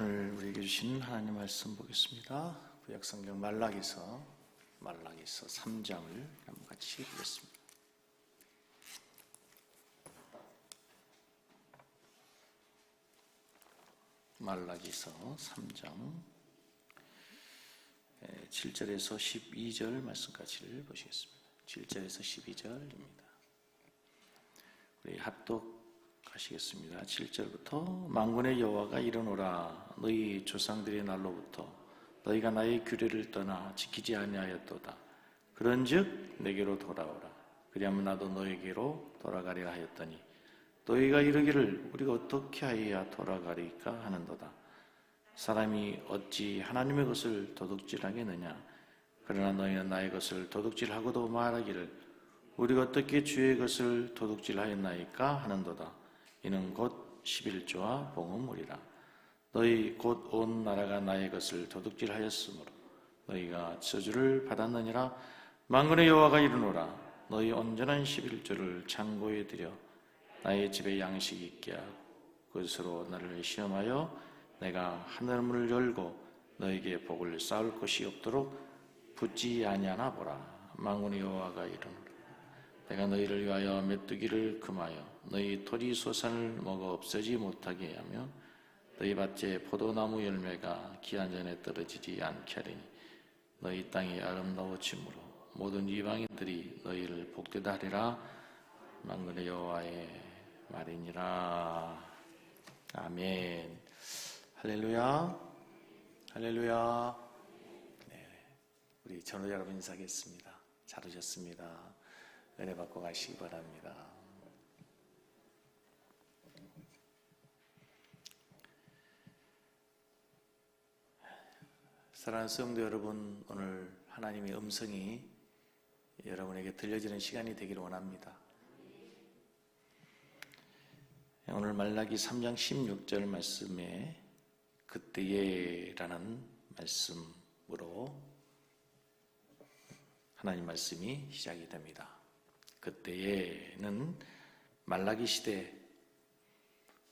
오늘 우리에게 주신 하나님 말씀 보겠습니다. 구약성경 말라기서 3장을 한번 같이 보겠습니다. 말라기서 3장 7절에서 12절 말씀까지를 보시겠습니다. 7절에서 12절입니다. 우리 합독하시겠습니다. 7절부터 만군의 여호와가 이르노라. 너희 조상들의 날로부터 너희가 나의 규례를 떠나 지키지 아니하였도다. 그런즉 내게로 돌아오라. 그리하면 나도 너에게로 돌아가려 하였더니 너희가 이르기를 우리가 어떻게 하여야 돌아가리까 하는도다. 사람이 어찌 하나님의 것을 도둑질하겠느냐. 그러나 너희는 나의 것을 도둑질하고도 말하기를 우리가 어떻게 주의 것을 도둑질하였나이까 하는도다. 이는 곧 11조와 봉헌물이라. 너희 곧 온 나라가 나의 것을 도둑질하였으므로 너희가 저주를 받았느니라. 만군의 여호와가 이르노라. 너희 온전한 11조를 창고에 들여 나의 집에 양식이 있게 하고 그것으로 나를 시험하여 내가 하늘문을 열고 너에게 복을 쌓을 것이 없도록 붙지 아니하나 보라. 만군의 여호와가 이르노라. 내가 너희를 위하여 메뚜기를 금하여 너희 토리 소산을 먹어 없애지 못하게 하며 너희 밭에 포도나무 열매가 기한 전에 떨어지지 않게 하리니 너희 땅이 아름다워짐으로 모든 이방인들이 너희를 복되다 하리라. 만군의 여호와의 말이니라. 아멘. 할렐루야. 할렐루야. 네, 우리 전우 여러분 인사하겠습니다. 잘 오셨습니다. 은혜 받고 가시기 바랍니다. 사랑하는 성도 여러분, 오늘 하나님의 음성이 여러분에게 들려지는 시간이 되기를 원합니다. 오늘 말라기 3장 16절 말씀에 그때에라는 말씀으로 하나님 말씀이 시작이 됩니다. 그때에는 말라기 시대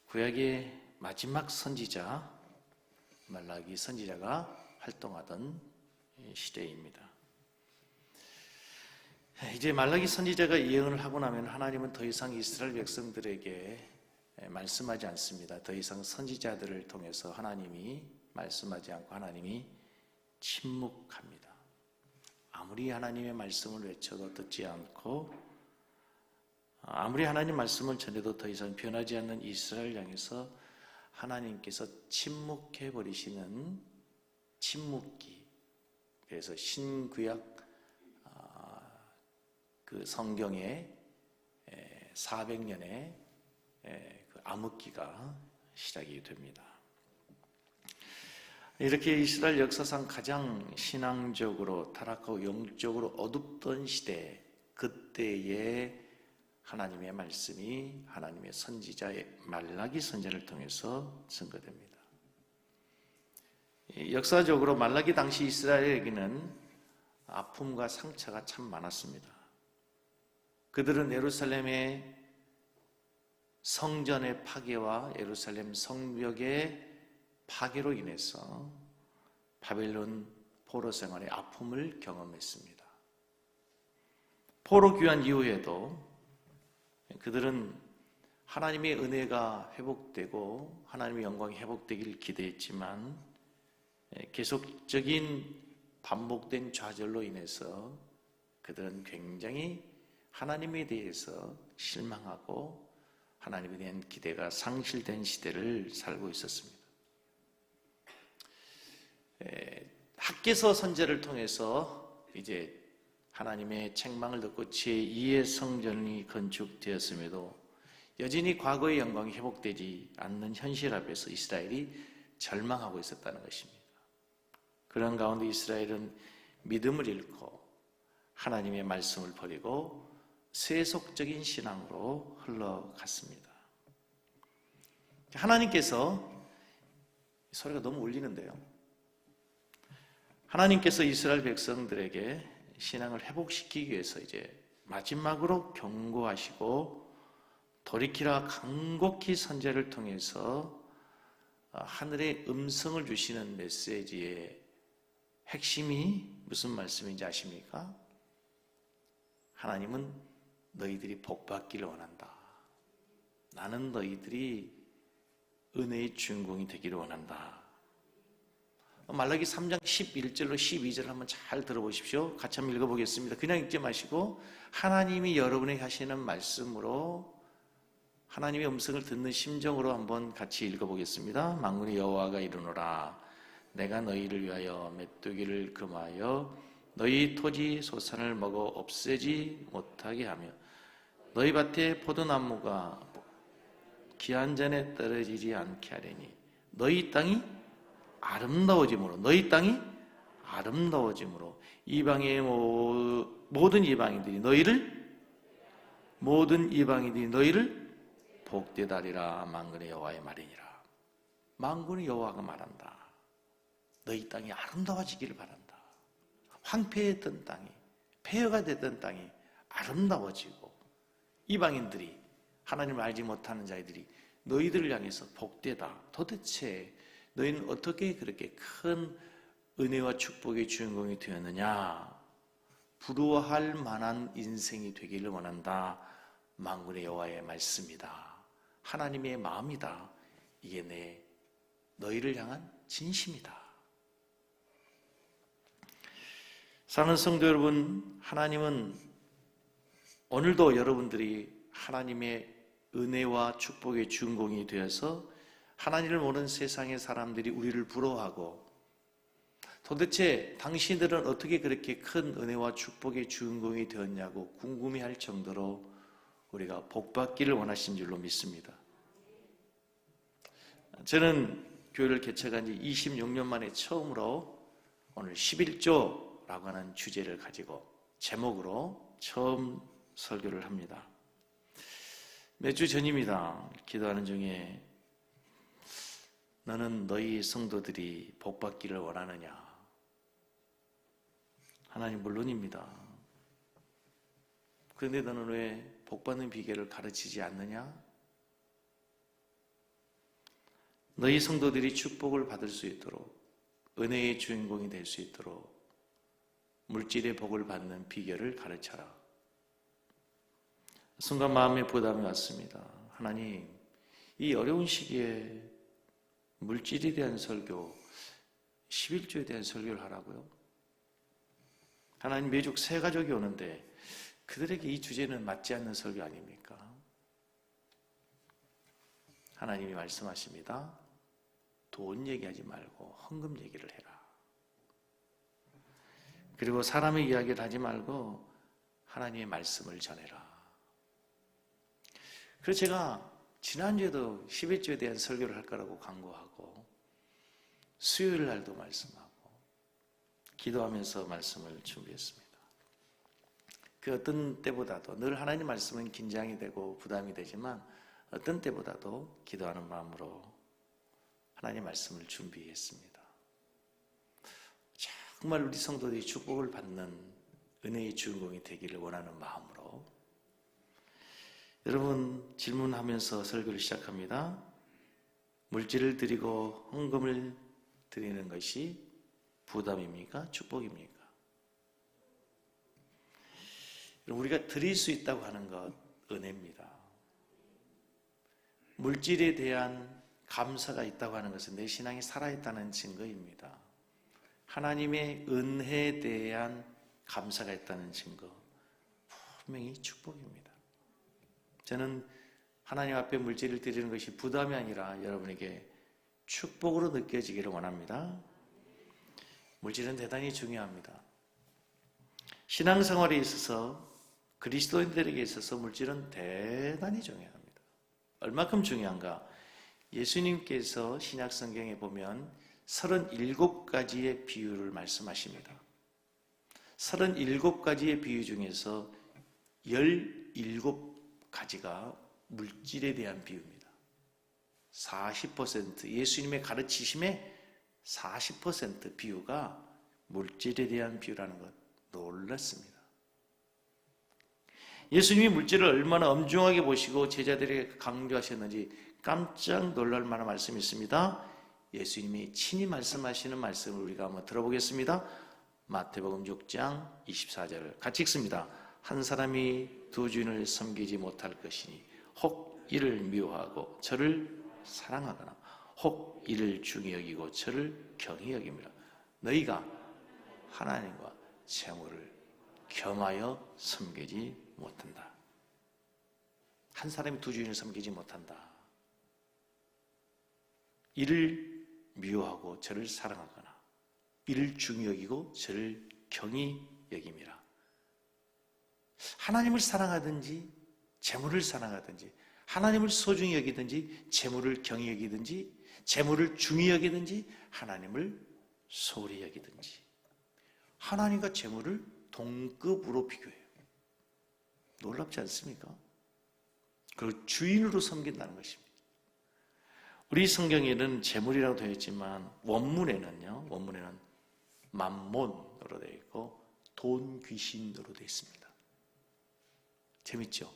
구약의 마지막 선지자 말라기 선지자가 활동하던 시대입니다. 이제 말라기 선지자가 예언을 하고 나면 하나님은 더 이상 이스라엘 백성들에게 말씀하지 않습니다. 더 이상 선지자들을 통해서 하나님이 말씀하지 않고 하나님이 침묵합니다. 아무리 하나님의 말씀을 외쳐도 듣지 않고 아무리 하나님 말씀을 전해도 더 이상 변하지 않는 이스라엘 향해서 하나님께서 침묵해버리시는 침묵기. 그래서 신구약 그 성경의 400년의 그 암흑기가 시작이 됩니다. 이렇게 이스라엘 역사상 가장 신앙적으로 타락하고 영적으로 어둡던 시대, 그때에 하나님의 말씀이 하나님의 선지자의 말라기 선지자를 통해서 증거됩니다. 역사적으로 말라기 당시 이스라엘에게는 아픔과 상처가 참 많았습니다. 그들은 예루살렘의 성전의 파괴와 예루살렘 성벽의 파괴로 인해서 바벨론 포로 생활의 아픔을 경험했습니다. 포로 귀환 이후에도 그들은 하나님의 은혜가 회복되고 하나님의 영광이 회복되길 기대했지만 계속적인 반복된 좌절로 인해서 그들은 굉장히 하나님에 대해서 실망하고 하나님에 대한 기대가 상실된 시대를 살고 있었습니다. 학개서 선지자를 통해서 이제 하나님의 책망을 듣고 제2의 성전이 건축되었음에도 여전히 과거의 영광이 회복되지 않는 현실 앞에서 이스라엘이 절망하고 있었다는 것입니다. 그런 가운데 이스라엘은 믿음을 잃고 하나님의 말씀을 버리고 세속적인 신앙으로 흘러갔습니다. 하나님께서 소리가 너무 울리는데요. 하나님께서 이스라엘 백성들에게 신앙을 회복시키기 위해서 이제 마지막으로 경고하시고 돌이키라 간곡히 선제를 통해서 하늘의 음성을 주시는 메시지의 핵심이 무슨 말씀인지 아십니까? 하나님은 너희들이 복받기를 원한다. 나는 너희들이 은혜의 주인공이 되기를 원한다. 말라기 3장 11절로 12절 한번 잘 들어보십시오. 같이 한번 읽어보겠습니다. 그냥 읽지 마시고 하나님이 여러분에게 하시는 말씀으로 하나님의 음성을 듣는 심정으로 한번 같이 읽어보겠습니다. 만군의 여호와가 이르노라. 내가 너희를 위하여 메뚜기를 금하여 너희 토지 소산을 먹어 없애지 못하게 하며 너희 밭에 포도나무가 기한 전에 떨어지지 않게 하리니 너희 땅이 아름다워짐으로 이방의 모든 이방인들이 너희를 복되다 하리라. 만군의 여호와의 말이니라. 만군의 여호와가 말한다. 너희 땅이 아름다워지기를 바란다. 황폐했던 땅이, 폐허가 됐던 땅이 아름다워지고 이방인들이, 하나님을 알지 못하는 자들이 너희들을 향해서 복되다. 도대체 너희는 어떻게 그렇게 큰 은혜와 축복의 주인공이 되었느냐? 부러워할 만한 인생이 되기를 원한다. 만군의 여호와의 말씀이다. 하나님의 마음이다. 이게 너희를 향한 진심이다. 사랑하는 성도 여러분, 하나님은 오늘도 여러분들이 하나님의 은혜와 축복의 주인공이 되어서 하나님을 모르는 세상의 사람들이 우리를 부러워하고 도대체 당신들은 어떻게 그렇게 큰 은혜와 축복의 주인공이 되었냐고 궁금해할 정도로 우리가 복받기를 원하신 줄로 믿습니다. 저는 교회를 개척한 지 26년 만에 처음으로 오늘 11조라고 하는 주제를 가지고 제목으로 처음 설교를 합니다. 몇 주 전입니다. 기도하는 중에 너는 너희 성도들이 복받기를 원하느냐? 하나님 물론입니다. 그런데 너는 왜 복받는 비결을 가르치지 않느냐? 너희 성도들이 축복을 받을 수 있도록 은혜의 주인공이 될 수 있도록 물질의 복을 받는 비결을 가르쳐라. 순간 마음에 부담이 왔습니다. 하나님, 이 어려운 시기에 물질에 대한 설교, 11조에 대한 설교를 하라고요? 하나님, 매주 새 가족이 오는데 그들에게 이 주제는 맞지 않는 설교 아닙니까? 하나님이 말씀하십니다. 돈 얘기하지 말고 헌금 얘기를 해라. 그리고 사람의 이야기를 하지 말고 하나님의 말씀을 전해라. 그래서 제가 지난주에도 11조에 대한 설교를 할 거라고 강구하고 수요일 날도 말씀하고 기도하면서 말씀을 준비했습니다. 그 어떤 때보다도 늘 하나님 말씀은 긴장이 되고 부담이 되지만 어떤 때보다도 기도하는 마음으로 하나님 말씀을 준비했습니다. 정말 우리 성도들이 축복을 받는 은혜의 주인공이 되기를 원하는 마음으로 여러분 질문하면서 설교를 시작합니다. 물질을 드리고 헌금을 드리는 것이 부담입니까? 축복입니까? 우리가 드릴 수 있다고 하는 것 은혜입니다. 물질에 대한 감사가 있다고 하는 것은 내 신앙이 살아있다는 증거입니다. 하나님의 은혜에 대한 감사가 있다는 증거, 분명히 축복입니다. 저는 하나님 앞에 물질을 드리는 것이 부담이 아니라 여러분에게 축복으로 느껴지기를 원합니다. 물질은 대단히 중요합니다. 신앙생활에 있어서 그리스도인들에게 있어서 물질은 대단히 중요합니다. 얼마큼 중요한가? 예수님께서 신약성경에 보면 37가지의 비유를 말씀하십니다. 37가지의 비유 중에서 17가지가 물질에 대한 비유입니다. 40% 예수님의 가르치심의 40% 비유가 물질에 대한 비유라는 것 놀랐습니다. 예수님이 물질을 얼마나 엄중하게 보시고 제자들에게 강조하셨는지 깜짝 놀랄 만한 말씀이 있습니다. 예수님이 친히 말씀하시는 말씀을 우리가 한번 들어보겠습니다. 마태복음 6장 24절을 같이 읽습니다. 한 사람이 두 주인을 섬기지 못할 것이니 혹 이를 미워하고 저를 사랑하거나 혹 이를 중히 여기고 저를 경히 여깁니다. 너희가 하나님과 재물을 겸하여 섬기지 못한다. 한 사람이 두 주인을 섬기지 못한다. 이를 미워하고 저를 사랑하거나 이를 중히 여기고 저를 경히 여김이라. 하나님을 사랑하든지 재물을 사랑하든지 하나님을 소중히 여기든지 재물을 경히 여기든지 재물을 중히 여기든지 하나님을 소홀히 여기든지 하나님과 재물을 동급으로 비교해요. 놀랍지 않습니까? 그리고 주인으로 섬긴다는 것입니다. 우리 성경에는 재물이라고 되어 있지만 원문에는 맘몬으로 되어 있고 돈 귀신으로 되어 있습니다. 재밌죠?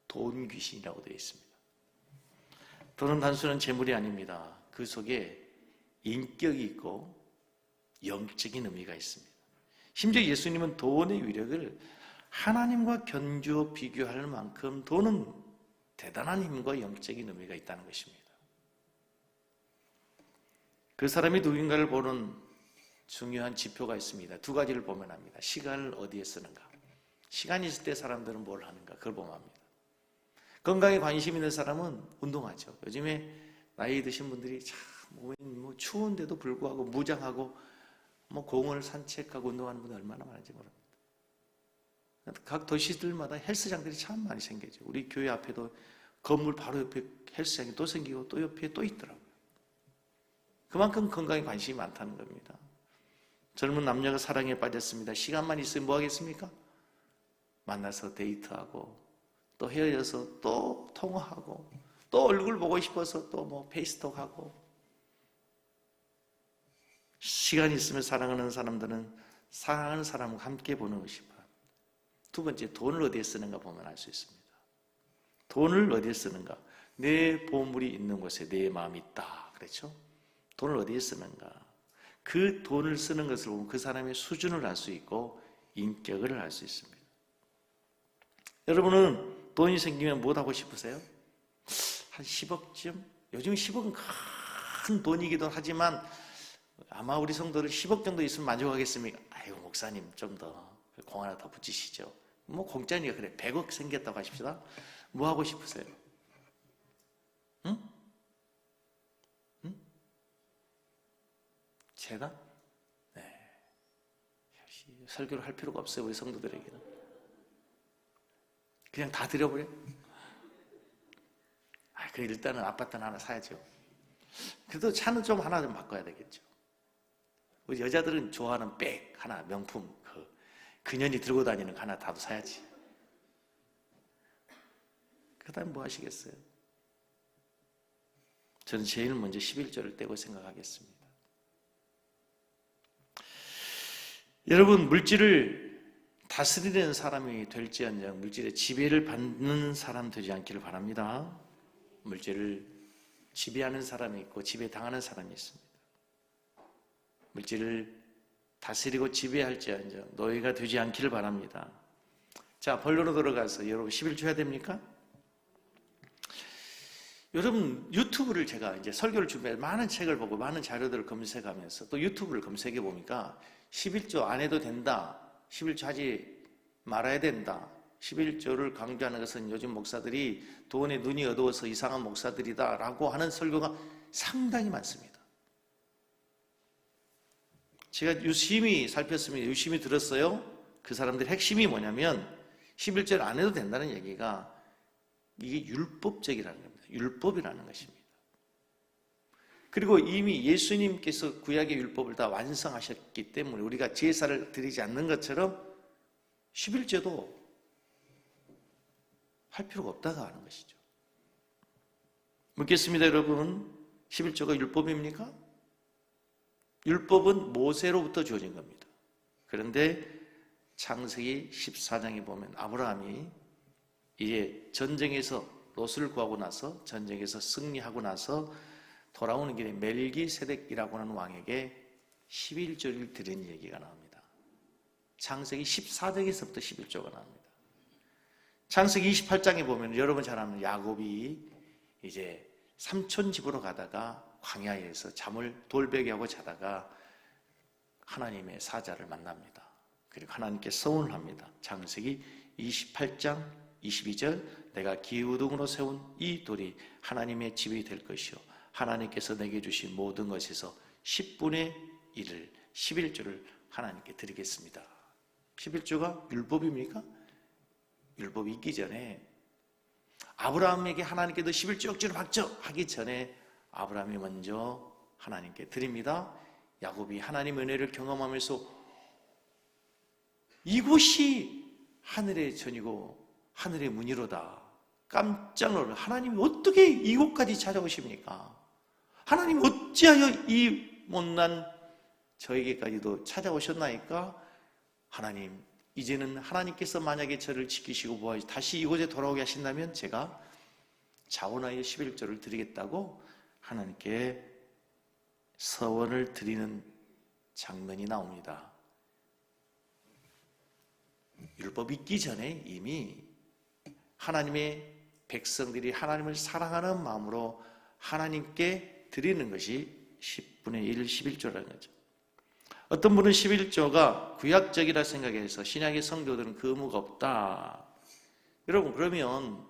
돈 귀신이라고 되어 있습니다. 돈은 단순한 재물이 아닙니다. 그 속에 인격이 있고 영적인 의미가 있습니다. 심지어 예수님은 돈의 위력을 하나님과 견주어 비교할 만큼 돈은 대단한 힘과 영적인 의미가 있다는 것입니다. 그 사람이 누군가를 보는 중요한 지표가 있습니다. 두 가지를 보면 합니다. 시간을 어디에 쓰는가. 시간이 있을 때 사람들은 뭘 하는가. 그걸 보면 합니다. 건강에 관심 있는 사람은 운동하죠. 요즘에 나이 드신 분들이 참 추운데도 불구하고 무장하고 공원을 산책하고 운동하는 분들 얼마나 많은지 모릅니다. 각 도시들마다 헬스장들이 참 많이 생겨죠. 우리 교회 앞에도 건물 바로 옆에 헬스장이 또 생기고 또 옆에 또 있더라고요. 그만큼 건강에 관심이 많다는 겁니다. 젊은 남녀가 사랑에 빠졌습니다. 시간만 있으면 뭐 하겠습니까? 만나서 데이트하고 또 헤어져서 또 통화하고 또 얼굴 보고 싶어서 또 페이스톡하고 시간이 있으면 사랑하는 사람들은 사랑하는 사람과 함께 보는 것이 바랍니다. 두 번째, 돈을 어디에 쓰는가 보면 알 수 있습니다. 돈을 어디에 쓰는가? 내 보물이 있는 곳에 내 마음이 있다. 그렇죠? 돈을 어디에 쓰는가? 그 돈을 쓰는 것을 보면 그 사람의 수준을 알 수 있고 인격을 알 수 있습니다. 여러분은 돈이 생기면 뭐 하고 싶으세요? 한 10억쯤? 요즘 10억은 큰 돈이기도 하지만 아마 우리 성도들 10억 정도 있으면 만족하겠습니까? 아이고 목사님 좀 더 공 하나 더 붙이시죠. 공짜니까 그래. 100억 생겼다고 하십시다. 뭐 하고 싶으세요? 응? 제가? 네. 설교를 할 필요가 없어요. 우리 성도들에게는. 그냥 다 드려버려? 그래 일단은 아파트는 하나 사야죠. 그래도 차는 좀 하나 좀 바꿔야 되겠죠. 우리 여자들은 좋아하는 백 하나 명품 그년이 들고 다니는 거 하나 다도 사야지. 그 다음에 뭐 하시겠어요? 저는 제일 먼저 11조를 떼고 생각하겠습니다. 여러분 물질을 다스리는 사람이 될지언정 물질의 지배를 받는 사람 되지 않기를 바랍니다. 물질을 지배하는 사람이 있고 지배당하는 사람이 있습니다. 물질을 다스리고 지배할지언정 노예가 되지 않기를 바랍니다. 자, 본론으로 들어가서 여러분 11조 해야 됩니까? 여러분 유튜브를 제가 이제 설교를 준비해 많은 책을 보고 많은 자료들을 검색하면서 또 유튜브를 검색해 보니까 11조 안 해도 된다, 11조 하지 말아야 된다, 11조를 강조하는 것은 요즘 목사들이 돈에 눈이 어두워서 이상한 목사들이다 라고 하는 설교가 상당히 많습니다. 제가 유심히 살폈습니다. 유심히 들었어요. 그 사람들의 핵심이 뭐냐면 11조를 안 해도 된다는 얘기가 이게 율법적이라는 겁니다. 율법이라는 것입니다. 그리고 이미 예수님께서 구약의 율법을 다 완성하셨기 때문에 우리가 제사를 드리지 않는 것처럼 11조도 할 필요가 없다고 하는 것이죠. 묻겠습니다, 여러분. 11조가 율법입니까? 율법은 모세로부터 주어진 겁니다. 그런데 창세기 14장에 보면 아브라함이 이제 전쟁에서 롯을 구하고 나서 전쟁에서 승리하고 나서 돌아오는 길에 멜기세덱이라고 하는 왕에게 11조를 드린 얘기가 나옵니다. 창세기 14장에서부터 11조가 나옵니다. 창세기 28장에 보면 여러분 잘 아는 야곱이 이제 삼촌 집으로 가다가 광야에서 잠을 돌베개하고 자다가 하나님의 사자를 만납니다. 그리고 하나님께 서원을 합니다. 창세기 28장 22절, 내가 기우등으로 세운 이 돌이 하나님의 집이 될 것이요 하나님께서 내게 주신 모든 것에서 10분의 1을 11조를 하나님께 드리겠습니다. 11조가 율법입니까? 율법이 있기 전에 아브라함에게 하나님께 너 11조 억지로 박죠 하기 전에 아브라함이 먼저 하나님께 드립니다. 야곱이 하나님의 은혜를 경험하면서 이곳이 하늘의 전이고 하늘의 문이로다. 깜짝 놀라. 하나님이 어떻게 이곳까지 찾아오십니까? 하나님 어찌하여 이 못난 저에게까지도 찾아오셨나이까? 하나님, 이제는 하나님께서 만약에 저를 지키시고 보아 다시 이곳에 돌아오게 하신다면 제가 자원하여 11조를 드리겠다고 하나님께 서원을 드리는 장면이 나옵니다. 율법이 있기 전에 이미 하나님의 백성들이 하나님을 사랑하는 마음으로 하나님께 드리는 것이 10분의 1, 11조라는 거죠. 어떤 분은 11조가 구약적이라 생각해서 신약의 성도들은 그 의무가 없다. 여러분, 그러면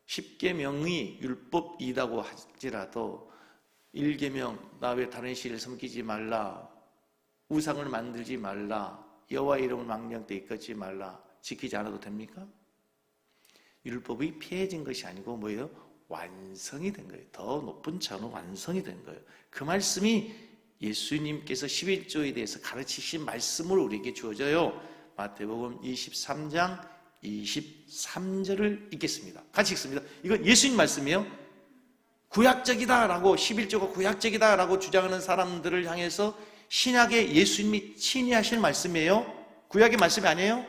10계명이 율법이라고 할지라도 1계명, 나 외 다른 신을 섬기지 말라, 우상을 만들지 말라, 여호와 이름을 망령되 이끌지 말라, 지키지 않아도 됩니까? 율법이 폐해진 것이 아니고 뭐예요? 완성이 된 거예요. 더 높은 차원으로 완성이 된 거예요. 그 말씀이 예수님께서 11조에 대해서 가르치신 말씀으로 우리에게 주어져요. 마태복음 23장 23절을 읽겠습니다. 같이 읽습니다. 이건 예수님 말씀이에요. 구약적이다라고, 11조가 구약적이다라고 주장하는 사람들을 향해서 신약의 예수님이 친히 하실 말씀이에요. 구약의 말씀이 아니에요.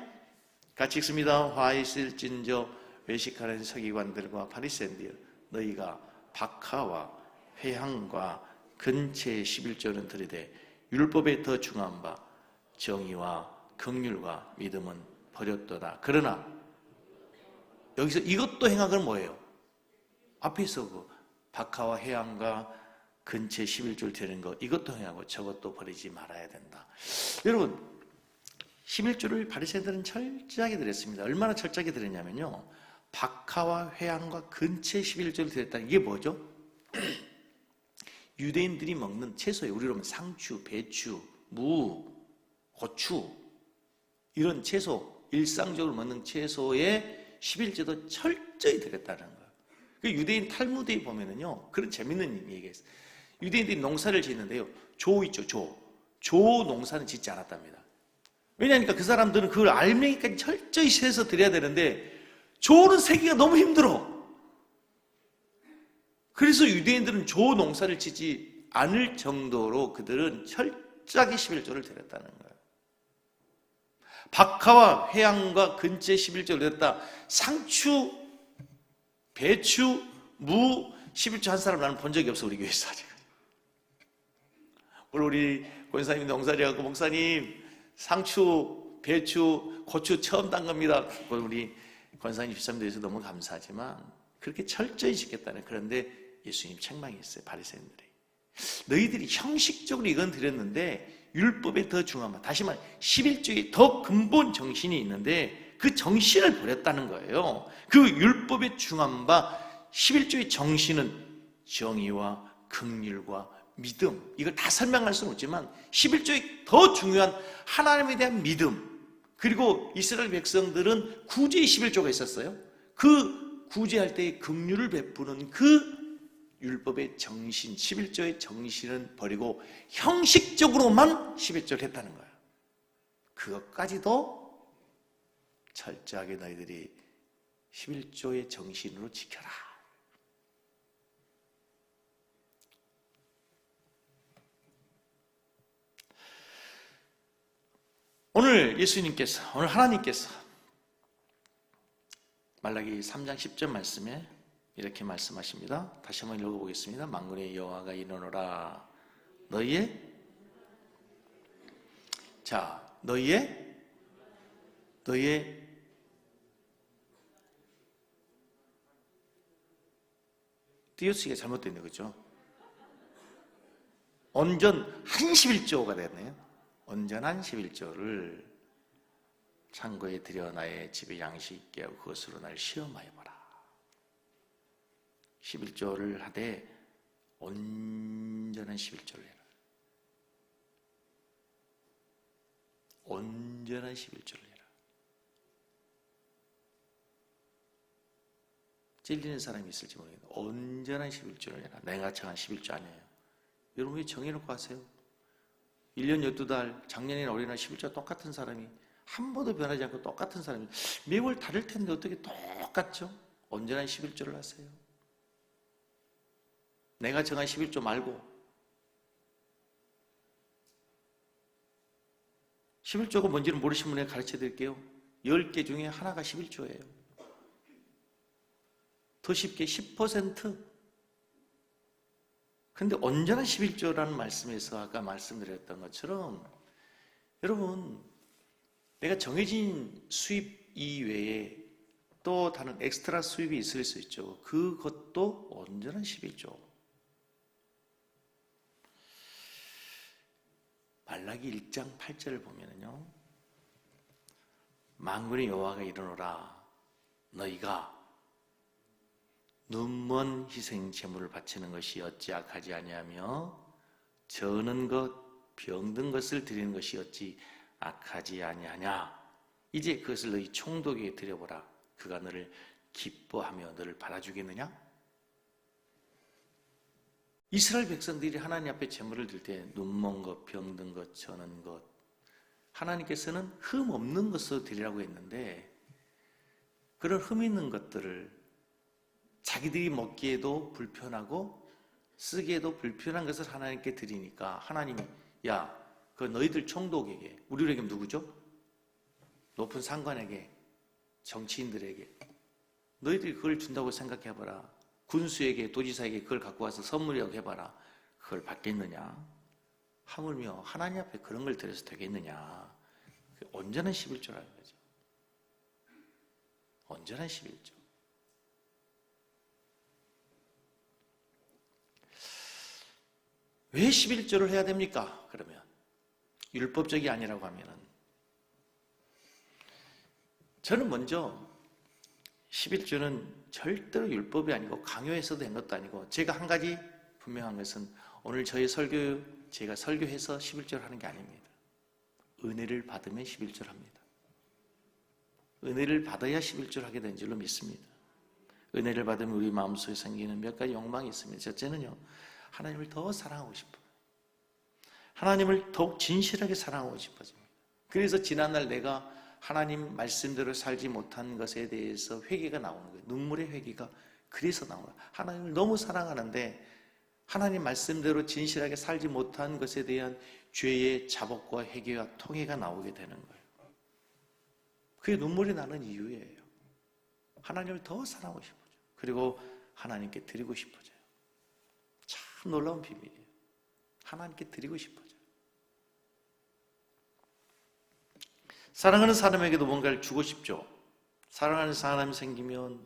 같이 읽습니다. 화 있을진저 외식하는 서기관들과 바리새인들, 너희가 박하와 회향과 근체의 11조는 들이되 율법에 더 중한 바 정의와 긍휼과 믿음은 버렸도다. 그러나 여기서 이것도 행하건 뭐예요? 앞에서 그 박하와 회향과 근체 11조를 드리는 거, 이것도 행하고 저것도 버리지 말아야 된다. 여러분, 11조를 바리새인들은 철저하게 드렸습니다. 얼마나 철저하게 드렸냐면요, 박하와 회향과 근체 11조를 드렸다는 이게 뭐죠? 유대인들이 먹는 채소에 우리로 하면 상추, 배추, 무, 고추, 이런 채소, 일상적으로 먹는 채소에 11조도 철저히 드렸다는 거예요. 그 유대인 탈무드에 보면은요, 그런 재밌는 얘기가 있어요. 유대인들이 농사를 짓는데요, 조 있죠, 조. 조 농사는 짓지 않았답니다. 왜냐하니까 그 사람들은 그걸 알맹이까지 철저히 세서 드려야 되는데 조는 세기가 너무 힘들어. 그래서 유대인들은 조 농사를 짓지 않을 정도로 그들은 철저하게 11조를 드렸다는 거예요. 박하와 회향과 근체 11조를 드렸다. 상추, 배추, 무 11조 한 사람 나는 본 적이 없어, 우리 교회에서 아직. 오늘 우리 권사님 농사를 하고, 목사님 상추, 배추, 고추 처음 딴 겁니다. 우리 권사님 집사님들에서 너무 감사하지만 그렇게 철저히 지켰다는. 그런데 예수님 책망했어요, 바리새인들이. 너희들이 형식적으로 이건 드렸는데 율법에 더 중요한 말, 다시 말해 11조에 더 근본 정신이 있는데 그 정신을 버렸다는 거예요. 그 율법에 중요한 바 11조의 정신은 정의와 긍휼과 믿음, 이걸 다 설명할 수는 없지만 11조에 더 중요한 하나님에 대한 믿음, 그리고 이스라엘 백성들은 구제의 11조가 있었어요. 그 구제할 때의 긍휼을 베푸는 그 율법의 정신, 11조의 정신은 버리고 형식적으로만 11조를 했다는 거예요. 그것까지도 철저하게 너희들이 11조의 정신으로 지켜라. 오늘 예수님께서, 오늘 하나님께서 말라기 3장 10절 말씀에 이렇게 말씀하십니다. 다시 한번 읽어보겠습니다. 만군의 여호와가 이르노라 너희의 띄어쓰기가 잘못됐네요. 그죠? 온전한 11조가 됐네요. 온전한 11조를 창고에 들여 나의 집에 양식 있게 하고 그것으로 날 시험하여 봐라. 11조를 하되 온전한 11조를 해라. 온전한 11조를 해라. 찔리는 사람이 있을지 모르겠는데 온전한 11조를 해라. 내가 정한 11조 아니에요. 여러분 왜 정해놓고 하세요? 1년 12달 작년이나 올해나 11조 똑같은 사람이 한 번도 변하지 않고 똑같은 사람이 매월 다를 텐데 어떻게 똑같죠? 온전한 11조를 하세요. 내가 정한 11조 말고 11조가 뭔지는 모르신 분에게 가르쳐 드릴게요. 10개 중에 하나가 11조예요. 더 쉽게 10%. 근데 온전한 11조라는 말씀에서 아까 말씀드렸던 것처럼 여러분 내가 정해진 수입 이외에 또 다른 엑스트라 수입이 있을 수 있죠. 그것도 온전한 11조. 말라기 1장 8절을 보면요, 만군의 여호와가 이르노라 너희가 눈먼 희생 제물을 바치는 것이 어찌 악하지 아니하며 저는 것 병든 것을 드리는 것이 어찌 악하지 아니하냐. 이제 그것을 너희 총독에게 드려보라. 그가 너를 기뻐하며 너를 받아주겠느냐? 이스라엘 백성들이 하나님 앞에 제물을 드릴 때 눈먼 것, 병든 것, 저는 것, 하나님께서는 흠 없는 것으로 드리라고 했는데 그런 흠 있는 것들을 자기들이 먹기에도 불편하고 쓰기에도 불편한 것을 하나님께 드리니까 하나님이 야, 그 너희들 총독에게, 우리에게 누구죠? 높은 상관에게, 정치인들에게 너희들이 그걸 준다고 생각해봐라. 군수에게, 도지사에게 그걸 갖고 와서 선물이라고 해봐라. 그걸 받겠느냐? 하물며 하나님 앞에 그런 걸 드려서 되겠느냐? 온전한 11조라는 거죠. 온전한 11조. 왜 11조를 해야 됩니까? 그러면 율법적이 아니라고 하면은 저는 먼저 11조는 절대로 율법이 아니고 강요해서 된 것도 아니고 제가 한 가지 분명한 것은 오늘 저희 제가 설교해서 11조를 하는 게 아닙니다. 은혜를 받으면 11조를 합니다. 은혜를 받아야 11조를 하게 된 줄로 믿습니다. 은혜를 받으면 우리 마음속에 생기는 몇 가지 욕망이 있습니다. 첫째는요, 하나님을 더 사랑하고 싶어요. 하나님을 더욱 진실하게 사랑하고 싶어집니다. 그래서 지난날 내가 하나님 말씀대로 살지 못한 것에 대해서 회개가 나오는 거예요. 눈물의 회개가 그래서 나오는 거예요. 하나님을 너무 사랑하는데 하나님 말씀대로 진실하게 살지 못한 것에 대한 죄의 자복과 회개와 통회가 나오게 되는 거예요. 그게 눈물이 나는 이유예요. 하나님을 더 사랑하고 싶어져요. 그리고 하나님께 드리고 싶어져요. 참 놀라운 비밀이에요. 하나님께 드리고 싶어져요. 사랑하는 사람에게도 뭔가를 주고 싶죠. 사랑하는 사람이 생기면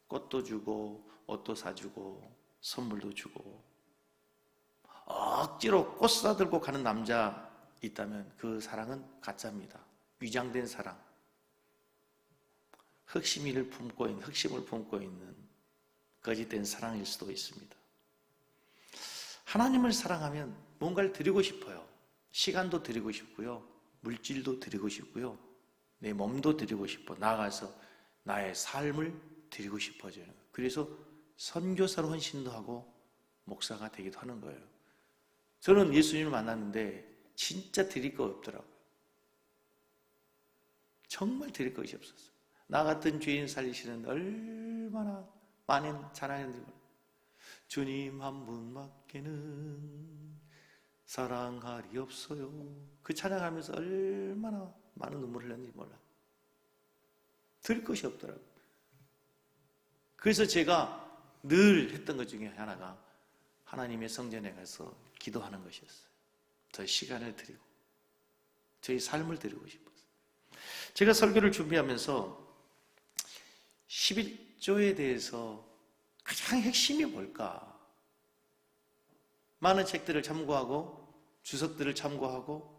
꽃도 주고 옷도 사주고 선물도 주고 억지로 꽃 사들고 가는 남자 있다면 그 사랑은 가짜입니다. 위장된 사랑, 흑심을 품고 있는 거짓된 사랑일 수도 있습니다. 하나님을 사랑하면 뭔가를 드리고 싶어요. 시간도 드리고 싶고요. 물질도 드리고 싶고요. 내 몸도 드리고 싶어. 나아가서 나의 삶을 드리고 싶어져요. 그래서 선교사로 헌신도 하고 목사가 되기도 하는 거예요. 저는 예수님을 만났는데 진짜 드릴 거 없더라고요. 정말 드릴 것이 없었어요. 나 같은 죄인 살리시는 얼마나 많은 찬양인들, 주님 한 분밖에는 사랑할이 없어요. 그 찬양하면서 얼마나 많은 눈물을 흘렸는지 몰라요. 드릴 것이 없더라고요. 그래서 제가 늘 했던 것 중에 하나가 하나님의 성전에 가서 기도하는 것이었어요. 더 시간을 드리고 저희 삶을 드리고 싶었어요. 제가 설교를 준비하면서 11조에 대해서 가장 핵심이 뭘까? 많은 책들을 참고하고 주석들을 참고하고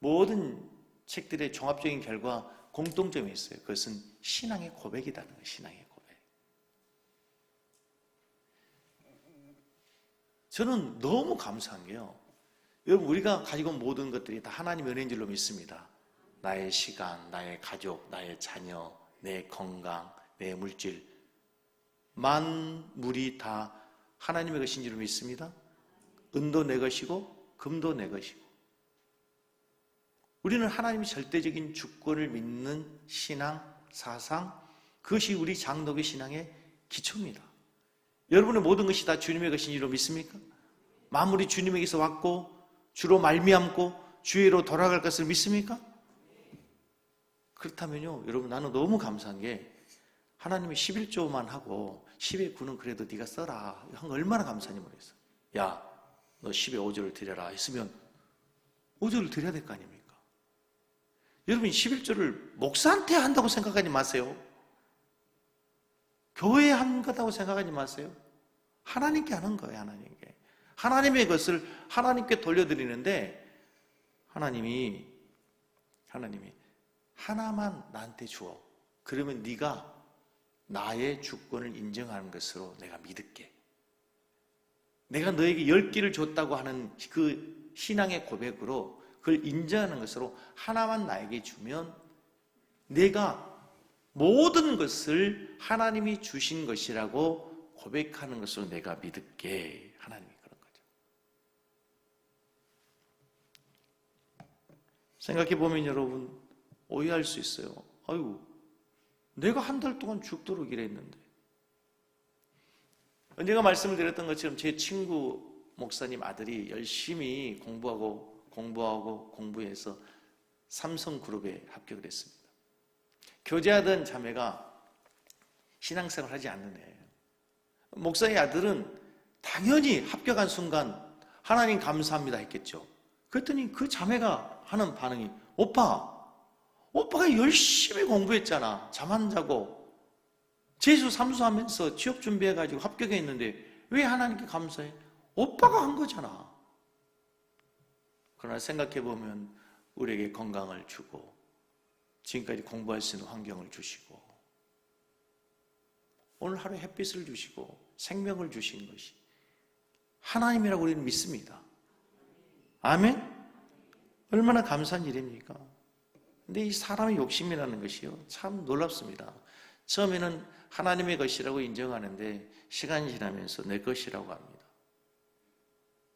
모든 책들의 종합적인 결과 공통점이 있어요. 그것은 신앙의 고백이라는 거예요. 신앙의 고백. 저는 너무 감사한 게요, 여러분, 우리가 가지고 온 모든 것들이 다 하나님의 은혜인 줄로 믿습니다. 나의 시간, 나의 가족, 나의 자녀, 내 건강, 내 물질, 만물이 다 하나님의 것인 줄로 믿습니다. 은도 내 것이고 금도 내 것이고. 우리는 하나님의 절대적인 주권을 믿는 신앙, 사상, 그것이 우리 장독의 신앙의 기초입니다. 여러분의 모든 것이 다 주님의 것인 줄로 믿습니까? 만물이 주님에게서 왔고 주로 말미암고 주의로 돌아갈 것을 믿습니까? 그렇다면요, 여러분, 나는 너무 감사한 게 하나님이 11조만 하고 10의 9는 그래도 네가 써라 한 거 얼마나 감사한지 모르겠어. 야, 너 10의 5조를 드려라 했으면 5조를 드려야 될 거 아닙니까? 여러분, 11조를 목사한테 한다고 생각하지 마세요. 교회에 한 거다고 생각하지 마세요. 하나님께 하는 거예요. 하나님께. 하나님의 것을 하나님께 돌려드리는데 하나님이 하나만 나한테 주어. 그러면 네가 나의 주권을 인정하는 것으로 내가 믿을게. 내가 너에게 10개를 줬다고 하는 그 신앙의 고백으로 그걸 인정하는 것으로 하나만 나에게 주면 내가 모든 것을 하나님이 주신 것이라고 고백하는 것으로 내가 믿을게. 하나님이 그런 거죠. 생각해 보면 여러분, 오해할 수 있어요. 아유, 내가 한 달 동안 죽도록 일했는데. 언제가 말씀을 드렸던 것처럼 제 친구 목사님 아들이 열심히 공부해서 삼성그룹에 합격을 했습니다. 교제하던 자매가 신앙생활 하지 않는 애예요. 목사의 아들은 당연히 합격한 순간 하나님 감사합니다 했겠죠. 그랬더니 그 자매가 하는 반응이, 오빠가 열심히 공부했잖아. 잠 안 자고 재수 삼수하면서 취업 준비해가지고 합격했는데 왜 하나님께 감사해? 오빠가 한 거잖아. 그러나 생각해보면 우리에게 건강을 주고 지금까지 공부할 수 있는 환경을 주시고 오늘 하루 햇빛을 주시고 생명을 주신 것이 하나님이라고 우리는 믿습니다. 아멘? 얼마나 감사한 일입니까? 근데 이 사람의 욕심이라는 것이요, 참 놀랍습니다. 처음에는 하나님의 것이라고 인정하는데 시간이 지나면서 내 것이라고 합니다.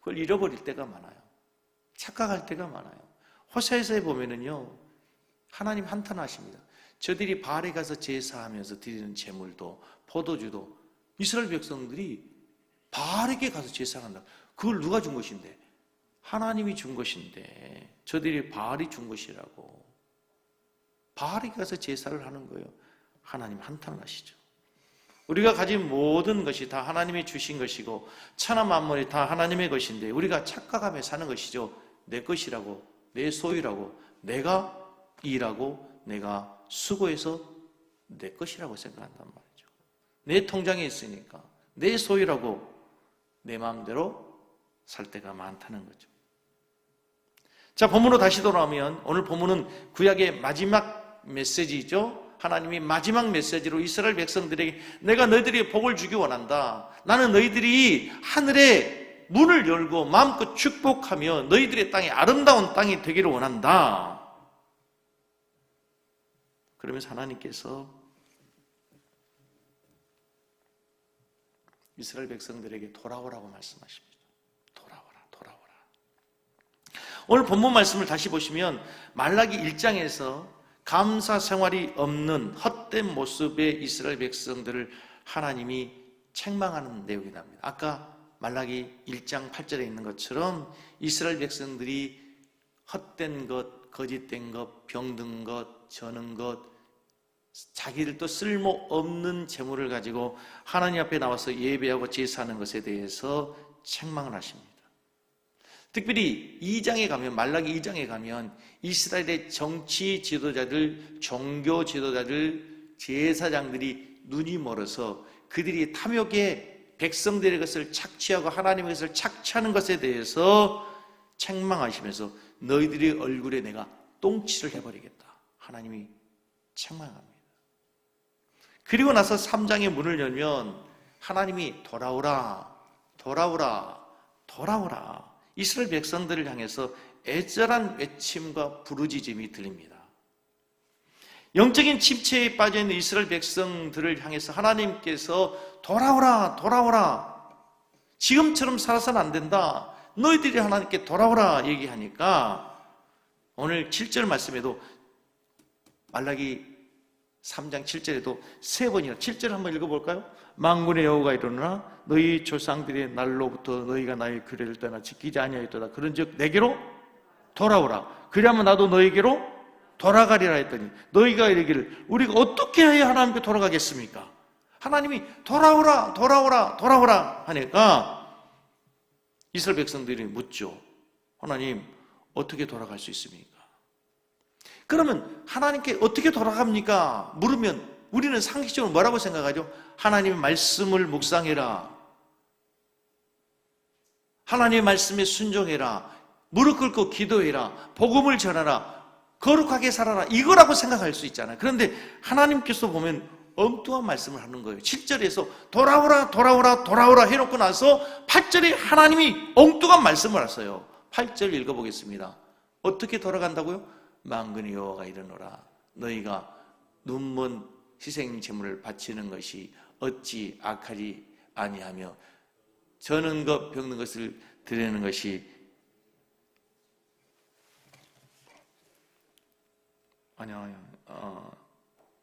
그걸 잃어버릴 때가 많아요. 착각할 때가 많아요. 호세아서에 보면은요, 하나님 한탄하십니다. 저들이 바알에 가서 제사하면서 드리는 제물도 포도주도 이스라엘 백성들이 바알에게 가서 제사한다. 그걸 누가 준 것인데? 하나님이 준 것인데 저들이 바알이 준 것이라고. 바알에 가서 제사를 하는 거예요. 하나님 한탄하시죠. 우리가 가진 모든 것이 다 하나님이 주신 것이고 천하 만물이 다 하나님의 것인데 우리가 착각하며 사는 것이죠. 내 것이라고, 내 소유라고, 내가 일하고 내가 수고해서 내 것이라고 생각한단 말이죠. 내 통장에 있으니까 내 소유라고 내 마음대로 살 때가 많다는 거죠. 자, 본문으로 다시 돌아오면 오늘 본문은 구약의 마지막 메시지죠. 하나님이 마지막 메시지로 이스라엘 백성들에게 내가 너희들이 복을 주기 원한다. 나는 너희들이 하늘의 문을 열고 마음껏 축복하며 너희들의 땅이 아름다운 땅이 되기를 원한다. 그러면서 하나님께서 이스라엘 백성들에게 돌아오라고 말씀하십니다. 돌아오라. 오늘 본문 말씀을 다시 보시면 말라기 1장에서 감사 생활이 없는 헛된 모습의 이스라엘 백성들을 하나님이 책망하는 내용이 나옵니다. 아까 말라기 1장 8절에 있는 것처럼 이스라엘 백성들이 헛된 것, 거짓된 것, 병든 것, 저는 것, 자기들도 쓸모없는 재물을 가지고 하나님 앞에 나와서 예배하고 제사하는 것에 대해서 책망을 하십니다. 특별히 2장에 가면, 말라기 2장에 가면 이스라엘의 정치 지도자들, 종교 지도자들, 제사장들이 눈이 멀어서 그들이 탐욕에 백성들의 것을 착취하고 하나님의 것을 착취하는 것에 대해서 책망하시면서 너희들의 얼굴에 내가 똥칠을 해버리겠다. 하나님이 책망합니다. 그리고 나서 3장의 문을 열면 하나님이 돌아오라, 돌아오라, 돌아오라. 이스라엘 백성들을 향해서 애절한 외침과 부르짖음이 들립니다. 영적인 침체에 빠져있는 이스라엘 백성들을 향해서 하나님께서 돌아오라, 돌아오라. 지금처럼 살아서는 안 된다. 너희들이 하나님께 돌아오라 얘기하니까 오늘 7절 말씀에도 말라기 3장 7절에도 3번이나 7절 한번 읽어볼까요? 만군의 여호와가 이르노라 너희 조상들의 날로부터 너희가 나의 규례를 떠나 지키지 아니하였도다. 그런즉 내게로 돌아오라. 그리하면 나도 너희에게로 돌아가리라 했더니 너희가 이르기를 우리가 어떻게 해야 하나님께 돌아가겠습니까? 하나님이 돌아오라, 돌아오라, 돌아오라 하니까 이스라엘 백성들이 묻죠. 하나님 어떻게 돌아갈 수 있습니까? 그러면 하나님께 어떻게 돌아갑니까? 물으면 우리는 상식적으로 뭐라고 생각하죠? 하나님의 말씀을 묵상해라. 하나님의 말씀에 순종해라. 무릎 꿇고 기도해라. 복음을 전하라. 거룩하게 살아라. 이거라고 생각할 수 있잖아요. 그런데 하나님께서 보면 엉뚱한 말씀을 하는 거예요. 7절에서 돌아오라, 돌아오라, 돌아오라 해놓고 나서 8절에 하나님이 엉뚱한 말씀을 하세요. 8절 읽어보겠습니다. 어떻게 돌아간다고요? 만군의 여호와가 이르노라 너희가 눈먼 희생 제물을 바치는 것이 어찌 악하지 아니하며 저는 것 병든 것을 드리는 것이 아니요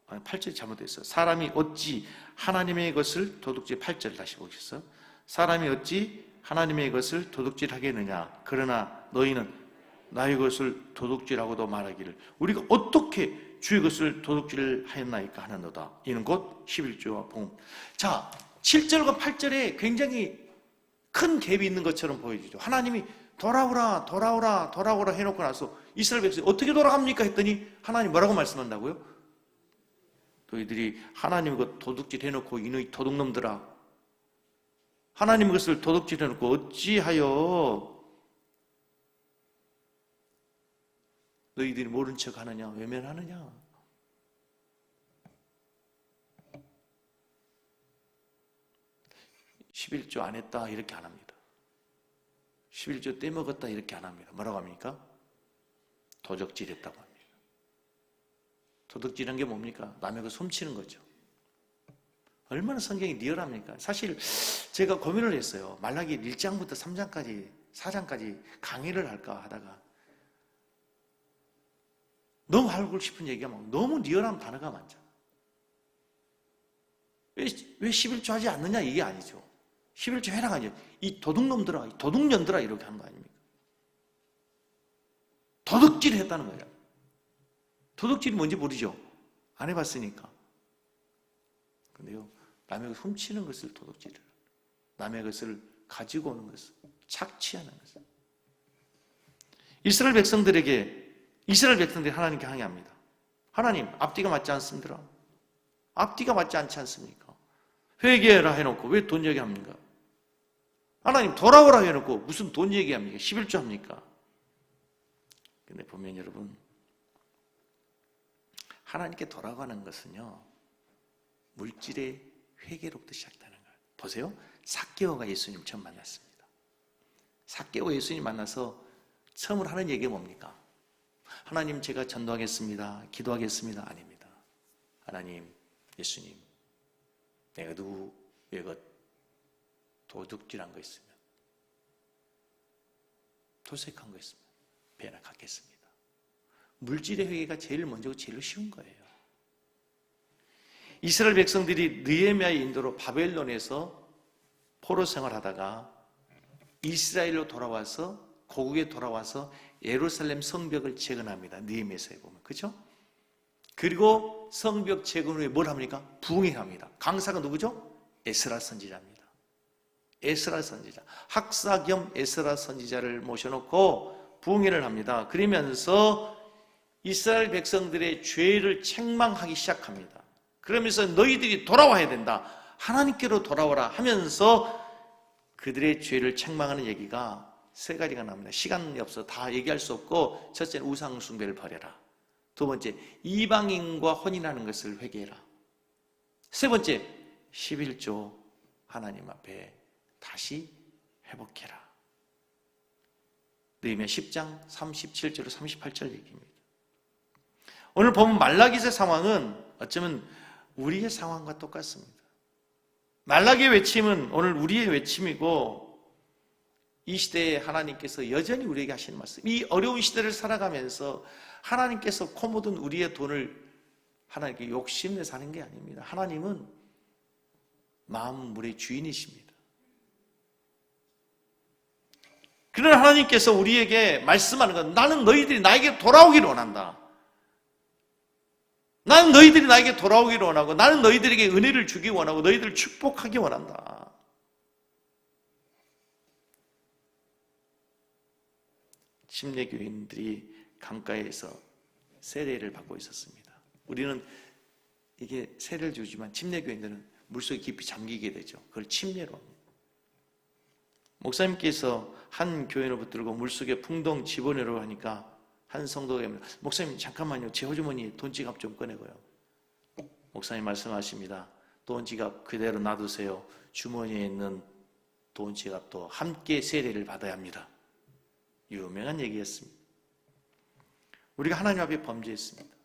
8절이 잘못됐어요. 사람이 어찌 하나님의 것을 도둑질 8절 다시 보겠어요. 사람이 어찌 하나님의 것을 도둑질하겠느냐 그러나 너희는 나의 것을 도둑질하고도 말하기를 우리가 어떻게 주의 것을 도둑질을 하였나이까 하는도다. 이는 곧 11조와 복음. 자, 7절과 8절에 굉장히 큰 갭이 있는 것처럼 보여지죠. 하나님이 돌아오라, 돌아오라, 돌아오라 해놓고 나서 이스라엘 백성이 어떻게 돌아갑니까? 했더니 하나님 뭐라고 말씀한다고요? 너희들이 하나님의 것 도둑질 해놓고 이놈의 도둑놈들아 하나님의 것을 도둑질 해놓고 어찌하여 너희들이 모른 척 하느냐, 외면하느냐. (11조) 안 했다 이렇게 안 합니다. 11조 떼먹었다 이렇게 안 합니다. 뭐라고 합니까? 도적질했다고 합니다. 도둑질한 게 뭡니까? 남의 거 훔치는 거죠. 얼마나 성경이 리얼합니까? 사실 제가 고민을 했어요. 말라기 1장부터 3장까지 4장까지 강의를 할까 하다가 너무 하고 싶은 얘기가 막 너무 리얼한 단어가 많잖아. 왜 11조 하지 않느냐 이게 아니죠. 11조 해라 아니죠. 이 도둑놈들아, 이 도둑년들아 이렇게 하는 거 아닙니까? 도둑질을 했다는 거예요. 도둑질이 뭔지 모르죠. 안 해봤으니까. 근데요, 남의 것을 훔치는 것을 도둑질을, 남의 것을 가지고 오는 것을, 착취하는 것을. 이스라엘 백성들이 하나님께 항의합니다. 하나님, 앞뒤가 맞지 않습니까? 앞뒤가 맞지 않지 않습니까? 회개해라 해놓고 왜 돈 얘기합니까? 하나님 돌아오라 해놓고 무슨 돈 얘기합니까? 11조 합니까? 근데 보면 여러분, 하나님께 돌아가는 것은요, 물질의 회개로부터 시작되는 거예요. 보세요. 삭개오가 예수님 처음 만났습니다. 삭개오 예수님 만나서 처음으로 하는 얘기가 뭡니까? 하나님, 제가 전도하겠습니다. 기도하겠습니다. 아닙니다. 하나님, 예수님, 내가 누구의 것 도둑질한 거 있으면, 도색한 거 있으면 배나 갖겠습니다. 물질의 회개가 제일 먼저고 제일 쉬운 거예요. 이스라엘 백성들이 느헤미야의 인도로 바벨론에서 포로 생활하다가 이스라엘로 돌아와서 고국에 돌아와서 예루살렘 성벽을 재건합니다. 느헤미야서에 보면, 그렇죠? 그리고 성벽 재건 후에 뭘 합니까? 부흥회를 합니다. 강사가 누구죠? 에스라 선지자입니다. 에스라 선지자, 학사 겸 에스라 선지자를 모셔놓고 부흥회를 합니다. 그러면서 이스라엘 백성들의 죄를 책망하기 시작합니다. 그러면서 너희들이 돌아와야 된다, 하나님께로 돌아오라 하면서 그들의 죄를 책망하는 얘기가 세 가지가 나옵니다. 시간이 없어 다 얘기할 수 없고, 첫째는 우상 숭배를 버려라. 두 번째, 이방인과 혼인하는 것을 회개해라. 세 번째, 11조 하나님 앞에 다시 회복해라. 느헤미야 10장 37절로 38절 얘기입니다. 오늘 보면 말라기의 상황은 어쩌면 우리의 상황과 똑같습니다. 말라기의 외침은 오늘 우리의 외침이고, 이 시대에 하나님께서 여전히 우리에게 하시는 말씀, 이 어려운 시대를 살아가면서 하나님께서 코모든 우리의 돈을 하나님께 욕심내서 하는 게 아닙니다. 하나님은 만물의 주인이십니다. 그러나 하나님께서 우리에게 말씀하는 건, 나는 너희들이 나에게 돌아오기를 원한다. 나는 너희들이 나에게 돌아오기를 원하고, 나는 너희들에게 은혜를 주기 원하고, 너희들을 축복하기 원한다. 침례교인들이 강가에서 세례를 받고 있었습니다. 우리는 이게 세례를 주지만 침례교인들은 물속에 깊이 잠기게 되죠. 그걸 침례로 합니다. 목사님께서 한 교인을 붙들고 물속에 풍덩 집어내려고 하니까 한 성도가, 목사님 잠깐만요, 제 호주머니 돈 지갑 좀 꺼내고요. 목사님 말씀하십니다. 돈 지갑 그대로 놔두세요. 주머니에 있는 돈 지갑도 함께 세례를 받아야 합니다. 유명한 얘기였습니다. 우리가 하나님 앞에 범죄했습니다.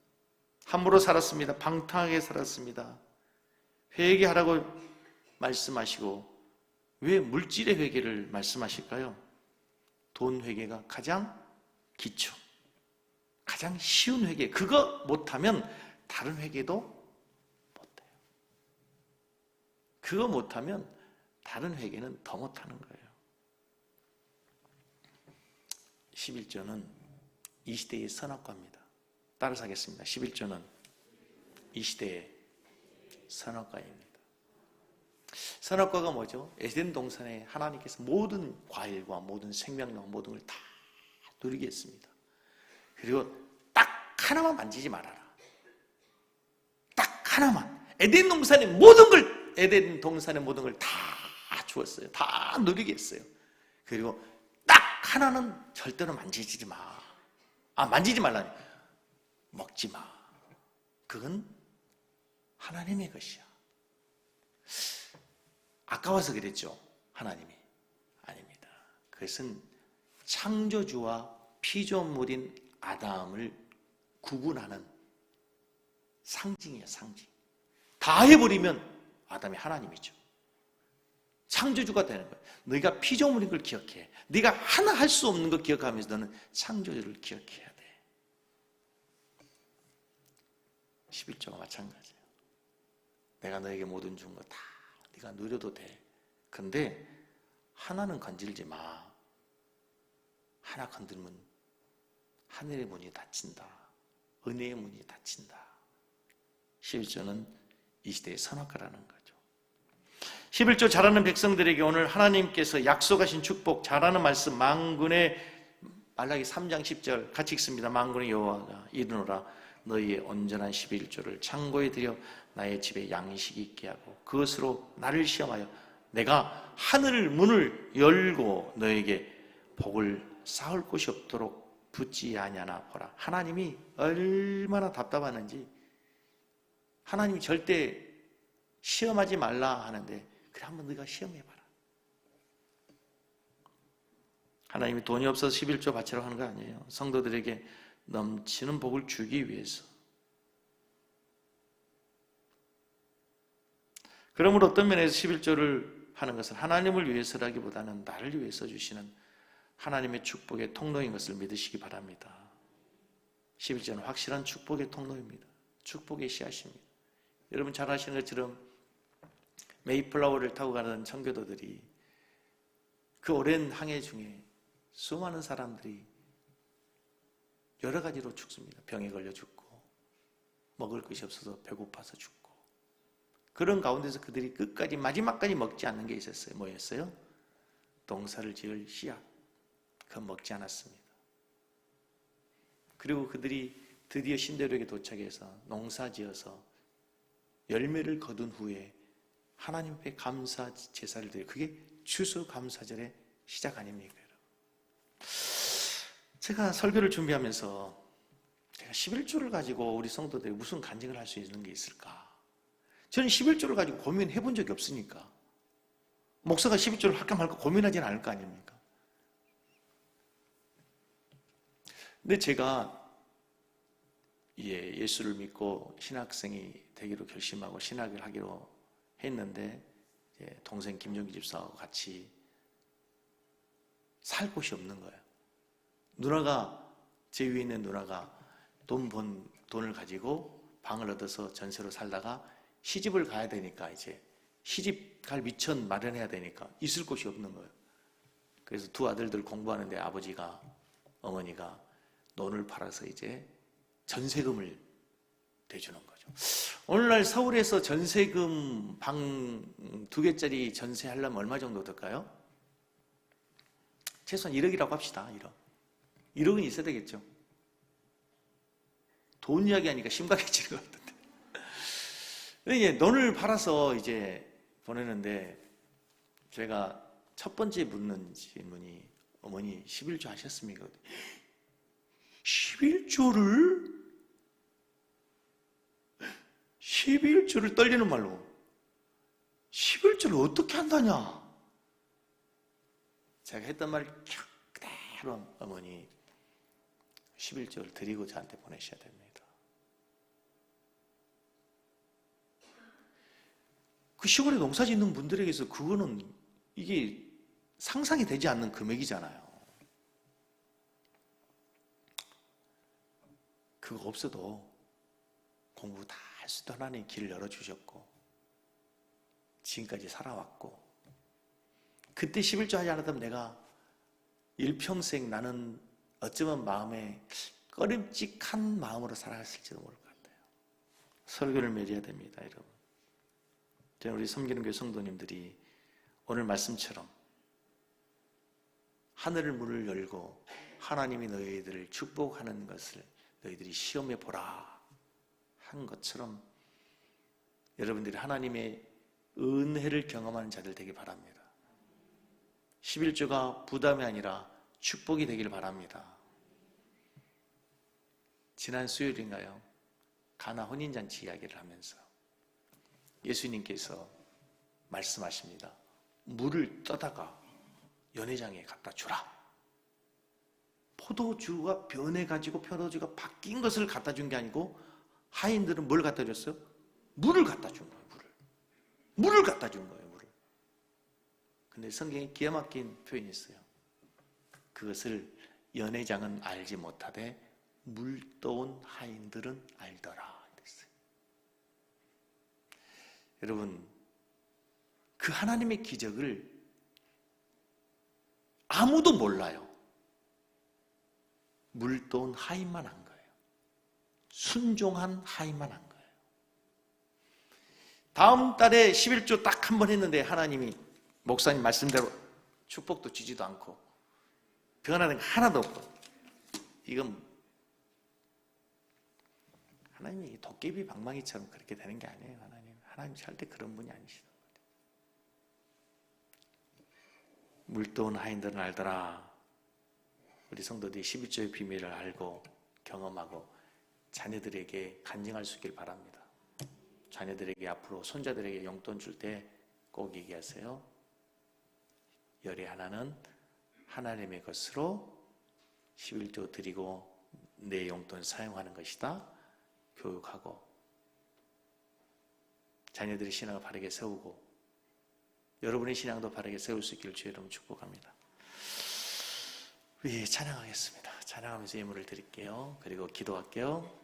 함부로 살았습니다. 방탕하게 살았습니다. 회개하라고 말씀하시고, 왜 물질의 회개를 말씀하실까요? 돈 회개가 가장 기초, 가장 쉬운 회개, 그거 못하면 다른 회개도 못해요. 그거 못하면 다른 회개는 더 못하는 거예요. 11조는 이 시대의 선악과입니다. 따라서 하겠습니다. 11조는 이 시대의 선악과입니다. 선악과가 뭐죠? 에덴 동산에 하나님께서 모든 과일과 모든 생명과 모든 걸 다 누리게 했습니다. 그리고 딱 하나만 만지지 말아라. 딱 하나만. 에덴 동산의 모든 걸 다 주었어요. 다 누리게 했어요. 그리고 딱 하나는 절대로 만지지 마. 만지지 말라니. 먹지 마. 그건 하나님의 것이야. 아까워서 그랬죠. 하나님이. 아닙니다. 그것은 창조주와 피조물인 아담을 구분하는 상징이에요. 상징. 다 해버리면 아담이 하나님이죠. 창조주가 되는 거예요. 너희가 피조물인 걸 기억해. 네가 하나 할 수 없는 걸 기억하면서 너는 창조주를 기억해야 돼. 11조가 마찬가지예요. 내가 너에게 모든 준 거 다 네가 누려도 돼. 근데 하나는 건질지 마. 하나 건들면 하늘의 문이 닫힌다. 은혜의 문이 닫힌다. 11조는 이 시대의 선악과라는 거죠. 11조 잘하는 백성들에게 오늘 하나님께서 약속하신 축복, 잘하는 말씀, 만군의, 말라기 3장 10절 같이 읽습니다. 만군의 여호와가 이르노라, 너희의 온전한 11조를 창고에 들여 나의 집에 양식이 있게 하고 그것으로 나를 시험하여 내가 하늘 문을 열고 너에게 복을 쌓을 곳이 없도록 붙지 아니하나 보라. 하나님이 얼마나 답답하는지. 하나님이 절대 시험하지 말라 하는데, 그래 한번 네가 시험해봐라. 하나님이 돈이 없어서 11조 바치라고 하는 거 아니에요. 성도들에게 넘치는 복을 주기 위해서. 그러므로 어떤 면에서 11조를 하는 것은 하나님을 위해서라기보다는 나를 위해서 주시는 하나님의 축복의 통로인 것을 믿으시기 바랍니다. 11조는 확실한 축복의 통로입니다. 축복의 씨앗입니다. 여러분 잘 아시는 것처럼 메이플라워를 타고 가는 청교도들이 그 오랜 항해 중에 수많은 사람들이 여러 가지로 죽습니다. 병에 걸려 죽고 먹을 것이 없어서 배고파서 죽고, 그런 가운데서 그들이 끝까지 마지막까지 먹지 않는 게 있었어요. 뭐였어요? 농사를 지을 씨앗, 그건 먹지 않았습니다. 그리고 그들이 드디어 신대륙에 도착해서 농사지어서 열매를 거둔 후에 하나님 앞에 감사 제사를 드려요. 그게 추수감사절의 시작 아닙니까, 여러분? 제가 설교를 준비하면서 제가 11조를 가지고 우리 성도들이 무슨 간증을 할 수 있는 게 있을까? 저는 11조를 가지고 고민해 본 적이 없으니까. 목사가 11조를 할까 말까 고민하지는 않을 거 아닙니까? 근데 제가 예수를 믿고 신학생이 되기로 결심하고 신학을 하기로 했는데, 동생 김종기 집사하고 같이 살 곳이 없는 거예요. 누나가, 제 위에 있는 누나가 돈을 가지고 방을 얻어서 전세로 살다가 시집을 가야 되니까, 이제 시집 갈 미천 마련해야 되니까 있을 곳이 없는 거예요. 그래서 두 아들들 공부하는데 아버지가, 어머니가 논을 팔아서 이제 전세금을 대주는 거죠. 오늘날 서울에서 전세금 방 2개짜리 전세하려면 얼마 정도 들까요? 최소한 1억이라고 합시다. 1억은 있어야 되겠죠. 돈 이야기 하니까 심각해지는 것 같은데. 이게 논을 팔아서 이제 보내는데, 제가 첫 번째 묻는 질문이, 어머니 11조 하셨습니까? 11조를 떨리는 말로 11조를 어떻게 한다냐? 제가 했던 말을 그대로, 어머니 11조를 드리고 저한테 보내셔야 됩니다. 그 시골에 농사 짓는 분들에게서 그거는 이게 상상이 되지 않는 금액이잖아요. 그거 없어도 공부 다 할 수 있도록 하나님 길을 열어주셨고 지금까지 살아왔고, 그때 11조 하지 않았다면 내가 일평생 나는 어쩌면 마음에 꺼림칙한 마음으로 살아갔을지도 모를 것 같아요. 설교를 맺어야 됩니다, 여러분. 저는 우리 섬기는 교회 성도님들이 오늘 말씀처럼 하늘을 문을 열고 하나님이 너희들을 축복하는 것을 너희들이 시험해 보라 한 것처럼 여러분들이 하나님의 은혜를 경험하는 자들 되길 바랍니다. 11조가 부담이 아니라 축복이 되길 바랍니다. 지난 수요일인가요? 가나 혼인잔치 이야기를 하면서 예수님께서 말씀하십니다. 물을 떠다가 연회장에 갖다 주라. 포도주가 변해가지고 포도주가 바뀐 것을 갖다 준 게 아니고, 하인들은 뭘 갖다 줬어요? 물을 갖다 준 거예요. 물을 갖다 준 거예요. 물을. 근데 성경에 기가 막힌 표현이 있어요. 그것을 연회장은 알지 못하되 물 떠온 하인들은 알더라 그랬어요. 여러분, 그 하나님의 기적을 아무도 몰라요. 물 떠온 하인만 한 거예요. 순종한 하인만 한 거예요. 다음 달에 11조 딱 한 번 했는데 하나님이 목사님 말씀대로 축복도 주지도 않고 변하는 게 하나도 없고, 이건 하나님이 도깨비 방망이처럼 그렇게 되는 게 아니에요. 하나님 절대 그런 분이 아니시다. 물 떠온 하인들은 알더라. 우리 성도들이 11조의 비밀을 알고 경험하고 자녀들에게 간증할 수 있길 바랍니다. 자녀들에게 앞으로 손자들에게 용돈 줄 때 꼭 얘기하세요. 열의 하나는 하나님의 것으로 11조 드리고 내 용돈 사용하는 것이다. 교육하고 자녀들의 신앙을 바르게 세우고 여러분의 신앙도 바르게 세울 수 있기를 주의 이름으로 축복합니다. 찬양하겠습니다. 찬양하면서 예물을 드릴게요. 그리고 기도할게요.